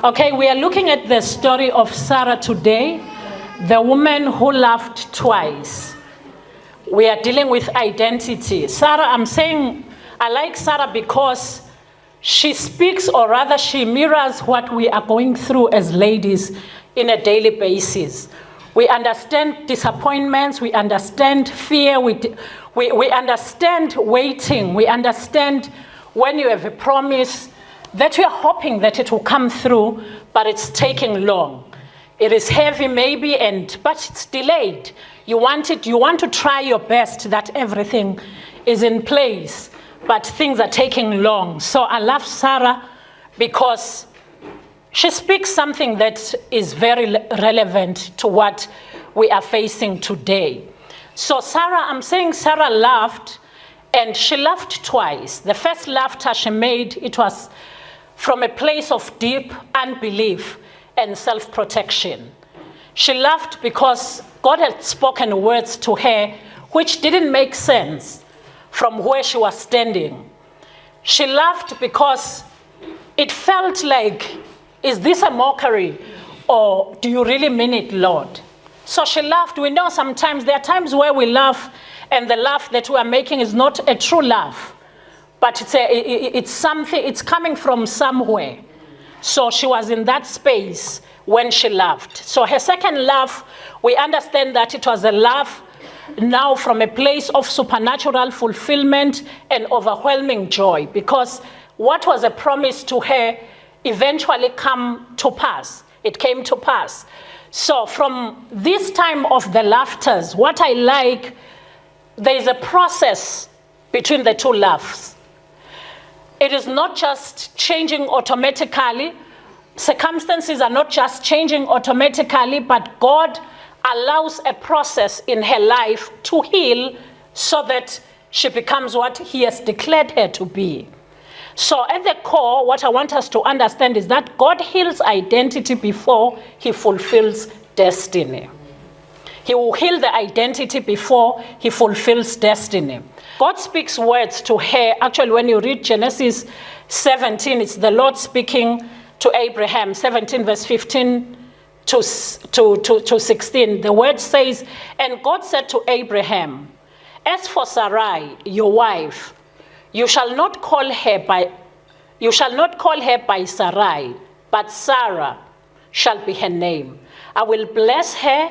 Okay, we are looking at the story of Sarah today, the woman who laughed twice. We are dealing with identity. Sarah, I'm saying I like Sarah because she speaks, or rather she mirrors what we are going through as ladies in a daily basis. We understand disappointments, we understand fear, we understand waiting, we understand when you have a promise that we are hoping that it will come through, but it's taking long. It is heavy maybe, but it's delayed. You want to try your best that everything is in place, but things are taking long. So I love Sarah because she speaks something that is very relevant to what we are facing today. So Sarah, I'm saying Sarah laughed, and she laughed twice. The first laughter she made, it was from a place of deep unbelief and self-protection. She laughed because God had spoken words to her which didn't make sense from where she was standing. She laughed because it felt like, is this a mockery, or do you really mean it, Lord? So she laughed. We know sometimes there are times where we laugh and the laugh that we are making is not a true laugh, but it's something, it's coming from somewhere. So she was in that space when she laughed. So her second laugh, we understand that it was a laugh now from a place of supernatural fulfillment and overwhelming joy, because what was a promise to her eventually came to pass. It came to pass. So from this time of the laughters, what I like, there is a process between the two laughs. It is not just changing automatically. Circumstances are not just changing automatically, but God allows a process in her life to heal so that she becomes what he has declared her to be. So at the core, what I want us to understand is that God heals identity before he fulfills destiny. He will heal the identity before he fulfills destiny. God speaks words to her. Actually, when you read Genesis 17, it's the Lord speaking to Abraham, 17 verse 15 to 16. The word says, and God said to Abraham, as for Sarai, your wife, you shall not call her by Sarai, but Sarah shall be her name. I will bless her,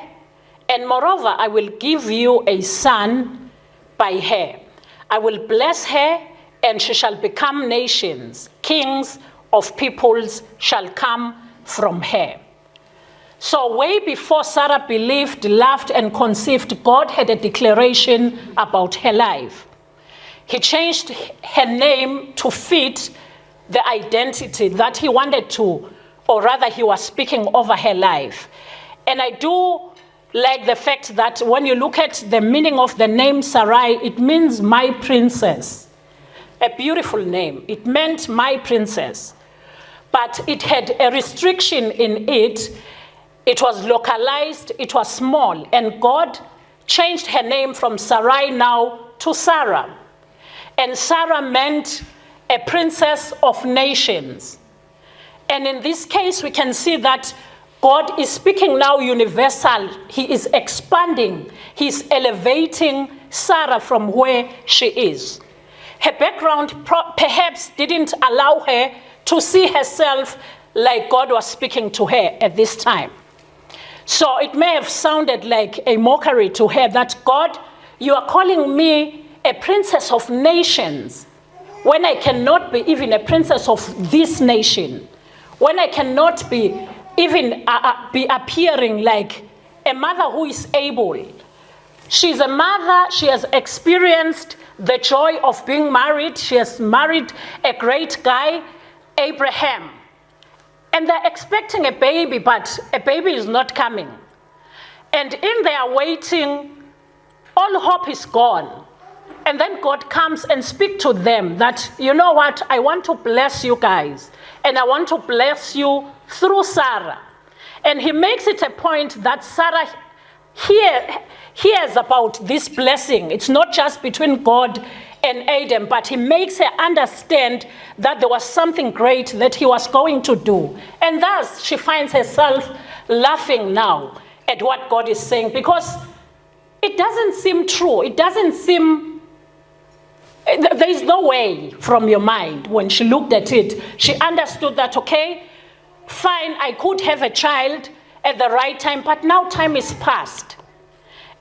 and moreover, I will give you a son by her. I will bless her, and she shall become nations. Kings of peoples shall come from her. So way before Sarah believed, laughed, and conceived, God had a declaration about her life. He changed her name to fit the identity that he wanted to, or rather he was speaking over her life. And I do like the fact that when you look at the meaning of the name Sarai, it means my princess. A beautiful name. It meant my princess. But it had a restriction in it. It was localized, it was small. And God changed her name from Sarai now to Sarah. And Sarah meant a princess of nations. And in this case, we can see that God is speaking now universal. He is expanding. He's elevating Sarah from where she is. Her background perhaps didn't allow her to see herself like God was speaking to her at this time. So it may have sounded like a mockery to her that, God, you are calling me a princess of nations when I cannot be even a princess of this nation, when I cannot be even be appearing like a mother who is able. She's a mother, she has experienced the joy of being married. She has married a great guy, Abraham. And they're expecting a baby, but a baby is not coming. And in their waiting, all hope is gone. And then God comes and speaks to them that, you know what, I want to bless you guys. And I want to bless you through Sarah. And he makes it a point that Sarah hears about this blessing. It's not just between God and Adam, but he makes her understand that there was something great that he was going to do. And thus, she finds herself laughing now at what God is saying, because it doesn't seem true. It doesn't seem, there is no way from your mind. When she looked at it, she understood that, okay, fine, I could have a child at the right time, but now time is past.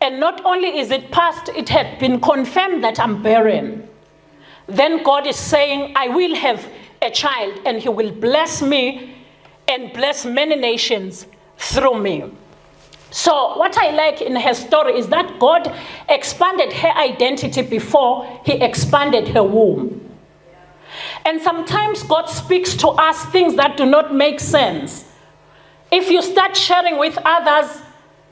And not only is it past, it had been confirmed that I'm barren. Then God is saying, I will have a child, and he will bless me and bless many nations through me. So what I like in her story is that God expanded her identity before he expanded her womb. And sometimes God speaks to us things that do not make sense. If you start sharing with others,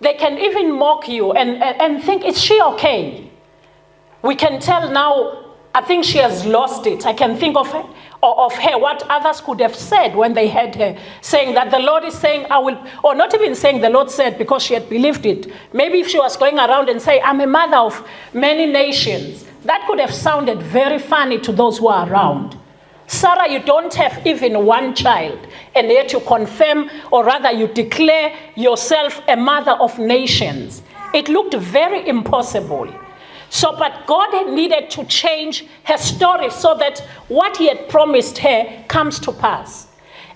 they can even mock you and think, is she okay? We can tell now, I think she has lost it. I can think of her what others could have said when they heard her saying that the Lord is saying, I will, or not even saying the Lord said, because she had believed it. Maybe if she was going around and say, I'm a mother of many nations, that could have sounded very funny to those who are around. Sarah, you don't have even one child, and yet you confirm, or rather you declare yourself a mother of nations. It looked very impossible. So, but God needed to change her story so that what he had promised her comes to pass.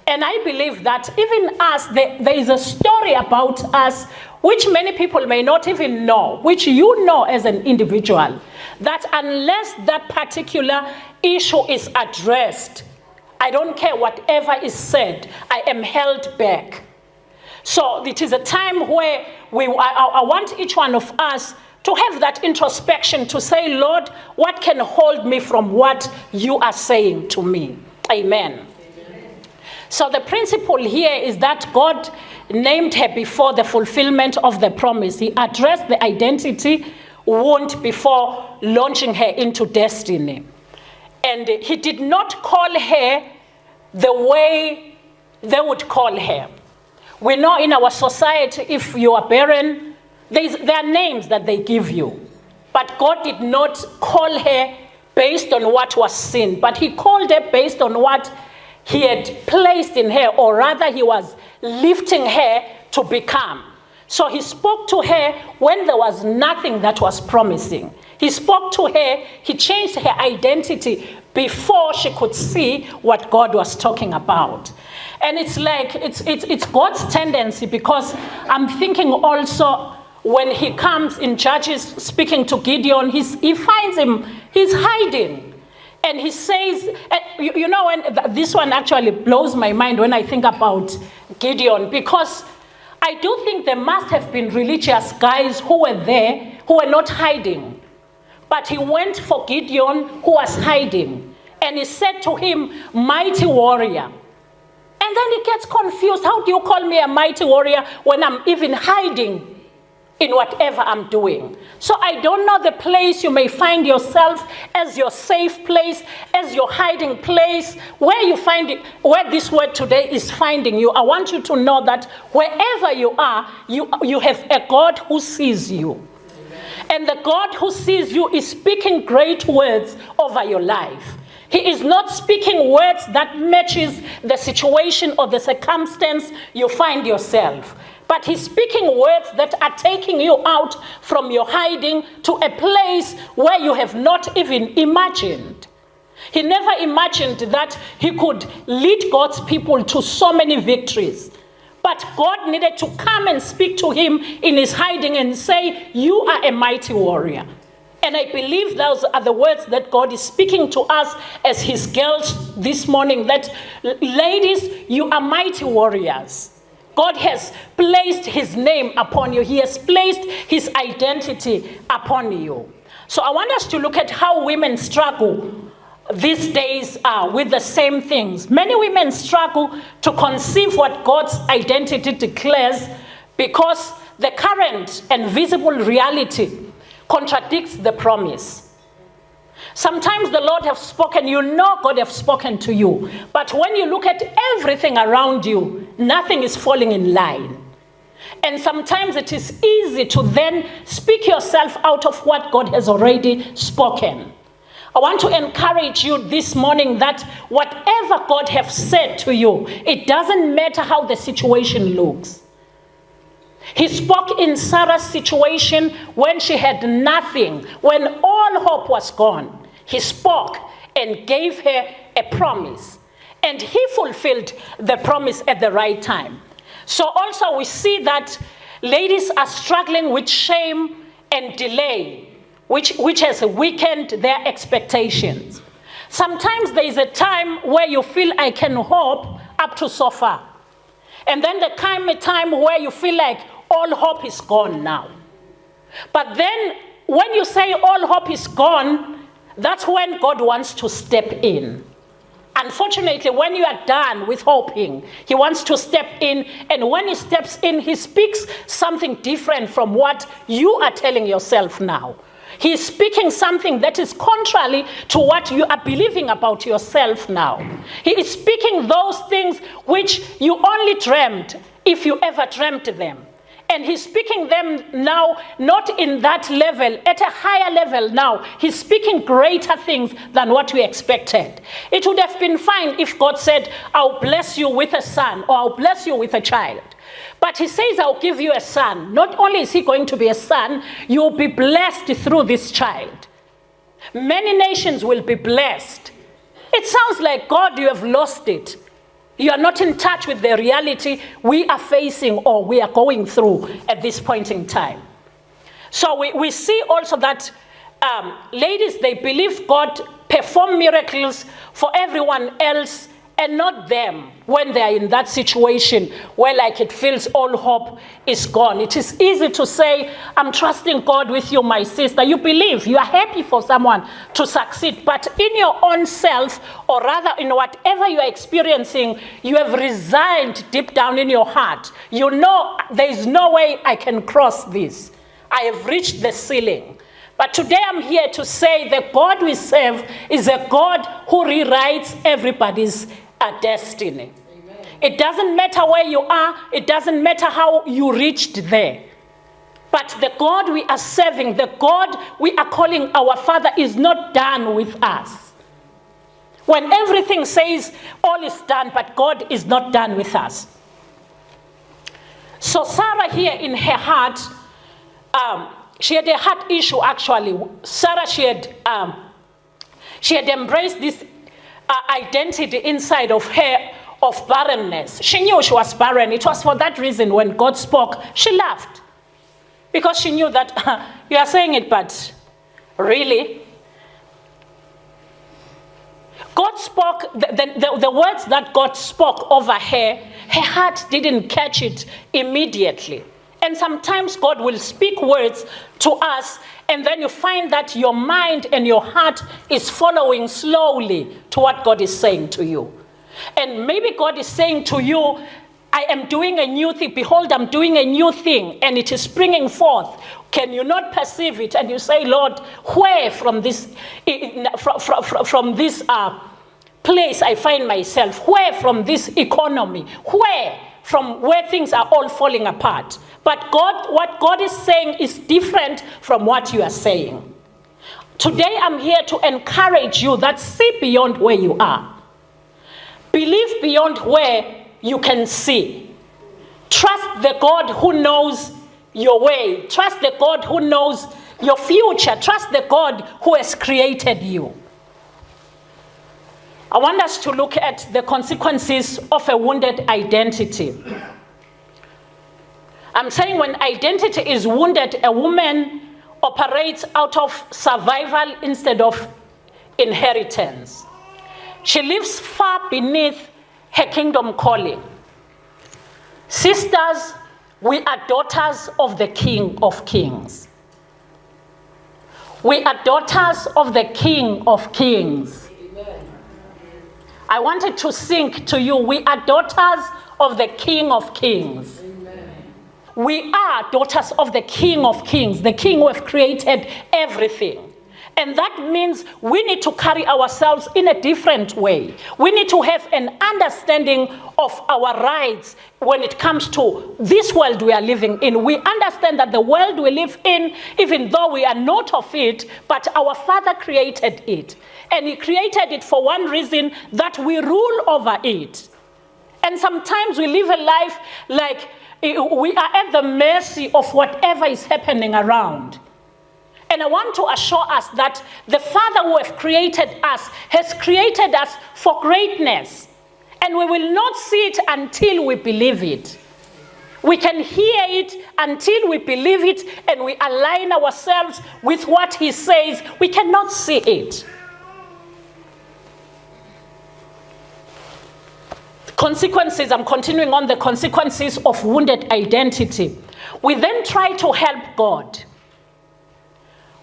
And I believe that even us, there is a story about us which many people may not even know, which you know as an individual, that unless that particular issue is addressed, I don't care whatever is said, I am held back. So it is a time where I want each one of us to have that introspection, to say, Lord, what can hold me from what you are saying to me? Amen. So the principle here is that God named her before the fulfillment of the promise. He addressed the identity wound before launching her into destiny. And he did not call her the way they would call her. We know in our society, if you are barren, there are names that they give you. But God did not call her based on what was sin, but he called her based on what he had placed in her, or rather he was lifting her to become. So he spoke to her when there was nothing that was promising. He spoke to her, he changed her identity before she could see what God was talking about. And it's like, it's God's tendency, because I'm thinking also when he comes in Judges speaking to Gideon, he finds him, he's hiding. And he says, you know, and this one actually blows my mind when I think about Gideon, because I do think there must have been religious guys who were there, who were not hiding. But he went for Gideon, who was hiding. And he said to him, mighty warrior. And then he gets confused. How do you call me a mighty warrior when I'm even hiding in whatever I'm doing? So I don't know the place you may find yourself as your safe place, as your hiding place, where you find it, where this word today is finding you. I want you to know that wherever you are, you have a God who sees you. And the God who sees you is speaking great words over your life. He is not speaking words that matches the situation or the circumstance you find yourself. But he's speaking words that are taking you out from your hiding to a place where you have not even imagined. He never imagined that he could lead God's people to so many victories. But God needed to come and speak to him in his hiding and say, you are a mighty warrior. And I believe those are the words that God is speaking to us as his girls this morning, that ladies, you are mighty warriors. God has placed his name upon you. He has placed his identity upon you. So I want us to look at how women struggle these days with the same things. Many women struggle to conceive what God's identity declares because the current and visible reality contradicts the promise. Sometimes the Lord has spoken, you know God has spoken to you. But when you look at everything around you, nothing is falling in line. And sometimes it is easy to then speak yourself out of what God has already spoken. I want to encourage you this morning that whatever God has said to you, it doesn't matter how the situation looks. He spoke in Sarah's situation when she had nothing, when all hope was gone. He spoke and gave her a promise. And he fulfilled the promise at the right time. So also we see that ladies are struggling with shame and delay, which has weakened their expectations. Sometimes there is a time where you feel I can hope up to so far. And then there comes a time where you feel like all hope is gone now. But then when you say all hope is gone, that's when God wants to step in. Unfortunately, when you are done with hoping, he wants to step in, and when he steps in, he speaks something different from what you are telling yourself now. He is speaking something that is contrary to what you are believing about yourself now. He is speaking those things which you only dreamt, if you ever dreamt them. And he's speaking them now, not in that level, at a higher level now. He's speaking greater things than what we expected. It would have been fine if God said, I'll bless you with a son, or I'll bless you with a child. But he says, I'll give you a son. Not only is he going to be a son, you'll be blessed through this child. Many nations will be blessed. It sounds like, God, you have lost it. You are not in touch with the reality we are facing or we are going through at this point in time. So we see also that ladies, they believe God perform miracles for everyone else and not them when they are in that situation where like it feels all hope is gone. It is easy to say, I'm trusting God with you, my sister. You believe, you are happy for someone to succeed, but in your own self, or rather in whatever you are experiencing, you have resigned deep down in your heart. You know there is no way I can cross this. I have reached the ceiling. But today I'm here to say the God we serve is a God who rewrites everybody's destiny. Amen. It doesn't matter where you are. It doesn't matter how you reached there. But the God we are serving, the God we are calling our Father, is not done with us. When everything says all is done, but God is not done with us. So Sarah here in her heart, she had a heart issue actually. Sarah, she had embraced this identity inside of her of barrenness. She knew she was barren. It was for that reason when God spoke, she laughed. Because she knew that, you are saying it, but really? God spoke, the words that God spoke over her heart didn't catch it immediately. And sometimes God will speak words to us, and then you find that your mind and your heart is following slowly to what God is saying to you. And maybe God is saying to you, I am doing a new thing. Behold, I'm doing a new thing, and it is springing forth. Can you not perceive it? And you say, Lord, where from this place I find myself? Where from this economy? Where from where things are all falling apart? But God, what God is saying is different from what you are saying. Today I'm here to encourage you that see beyond where you are. Believe beyond where you can see. Trust the God who knows your way. Trust the God who knows your future. Trust the God who has created you. I want us to look at the consequences of a wounded identity. I'm saying when identity is wounded, a woman operates out of survival instead of inheritance. She lives far beneath her kingdom calling. Sisters, we are daughters of the King of Kings. We are daughters of the King of Kings. Amen. I wanted to sing to you, we are daughters of the King of Kings. We are daughters of the King of Kings, the King who has created everything. And that means we need to carry ourselves in a different way. We need to have an understanding of our rights when it comes to this world we are living in. We understand that the world we live in, even though we are not of it, but our Father created it. And He created it for one reason, that we rule over it. And sometimes we live a life like we are at the mercy of whatever is happening around. And I want to assure us that the Father who has created us has created us for greatness. And we will not see it until we believe it. We can hear it until we believe it and we align ourselves with what He says. We cannot see it. Consequences, I'm continuing on the consequences of wounded identity. We then try to help God.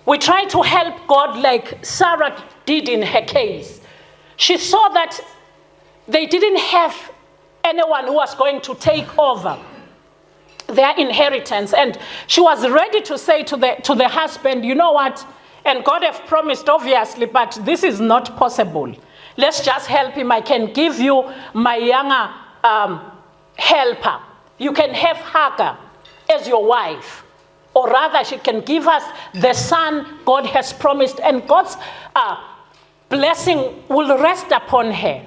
We try to help God like Sarah did in her case. She saw that they didn't have anyone who was going to take over their inheritance. And she was ready to say to the husband, you know what? And God have promised, obviously, but this is not possible. Let's just help him. I can give you my younger helper. You can have Hagar as your wife. Or rather, she can give us the son God has promised. And God's blessing will rest upon her.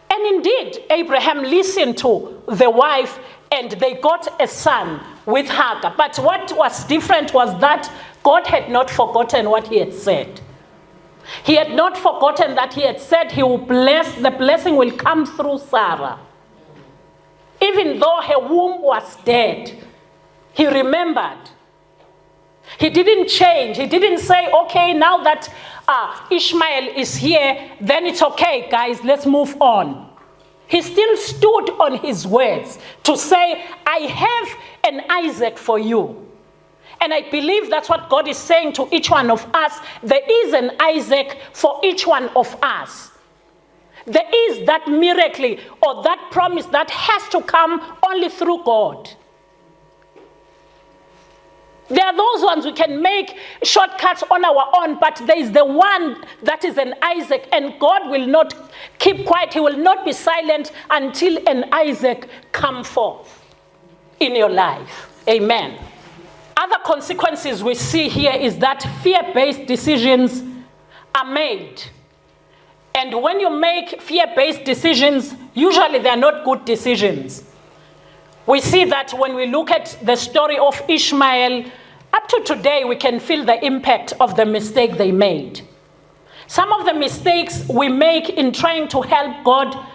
And indeed, Abraham listened to the wife and they got a son with Hagar. But what was different was that God had not forgotten what He had said. He had not forgotten that He had said He will bless, the blessing will come through Sarah. Even though her womb was dead, He remembered. He didn't change. He didn't say, okay, now that Ishmael is here, then it's okay, guys, let's move on. He still stood on His words to say, I have an Isaac for you. And I believe that's what God is saying to each one of us. There is an Isaac for each one of us. There is that miracle or that promise that has to come only through God. There are those ones we can make shortcuts on our own, but there is the one that is an Isaac, and God will not keep quiet. He will not be silent until an Isaac come forth in your life. Amen. Other consequences we see here is that fear-based decisions are made. And when you make fear-based decisions, usually they are not good decisions. We see that when we look at the story of Ishmael, up to today, we can feel the impact of the mistake they made. Some of the mistakes we make in trying to help God,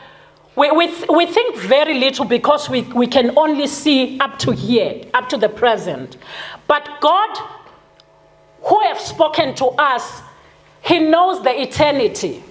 we think very little because we can only see up to here, up to the present. But God, who has spoken to us, He knows the eternity.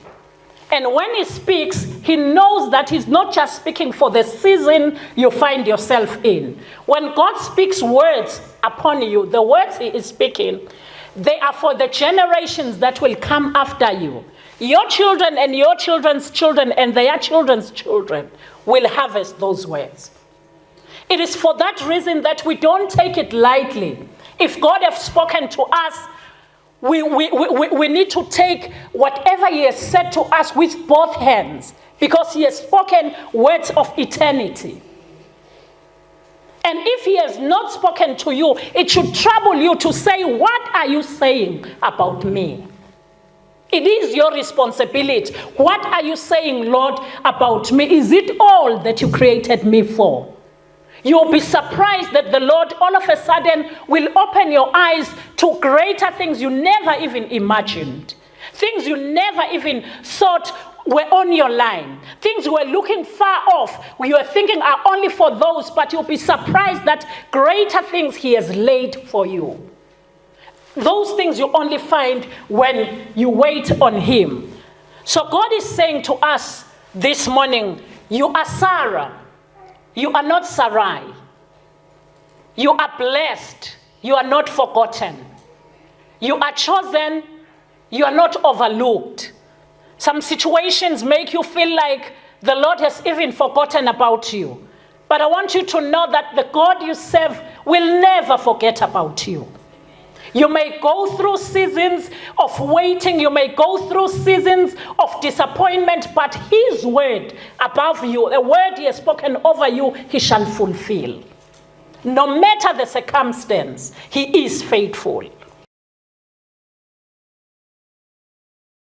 And when He speaks, He knows that He's not just speaking for the season you find yourself in. When God speaks words upon you, the words He is speaking, they are for the generations that will come after you. Your children and your children's children and their children's children will harvest those words. It is for that reason that we don't take it lightly. If God has spoken to us, we need to take whatever He has said to us with both hands, because He has spoken words of eternity. And if He has not spoken to you, it should trouble you to say, what are you saying about me? It is your responsibility. What are you saying, Lord, about me? Is it all that you created me for? You'll be surprised that the Lord all of a sudden will open your eyes to greater things you never even imagined. Things you never even thought were on your line. Things you were looking far off, you were thinking are only for those, but you'll be surprised that greater things He has laid for you. Those things you only find when you wait on Him. So God is saying to us this morning, you are Sarah. You are not Sarai. You are blessed. You are not forgotten. You are chosen. You are not overlooked. Some situations make you feel like the Lord has even forgotten about you. But I want you to know that the God you serve will never forget about you. You may go through seasons of waiting. You may go through seasons of disappointment, but his word above you, the word he has spoken over you, he shall fulfill. No matter the circumstance, he is faithful.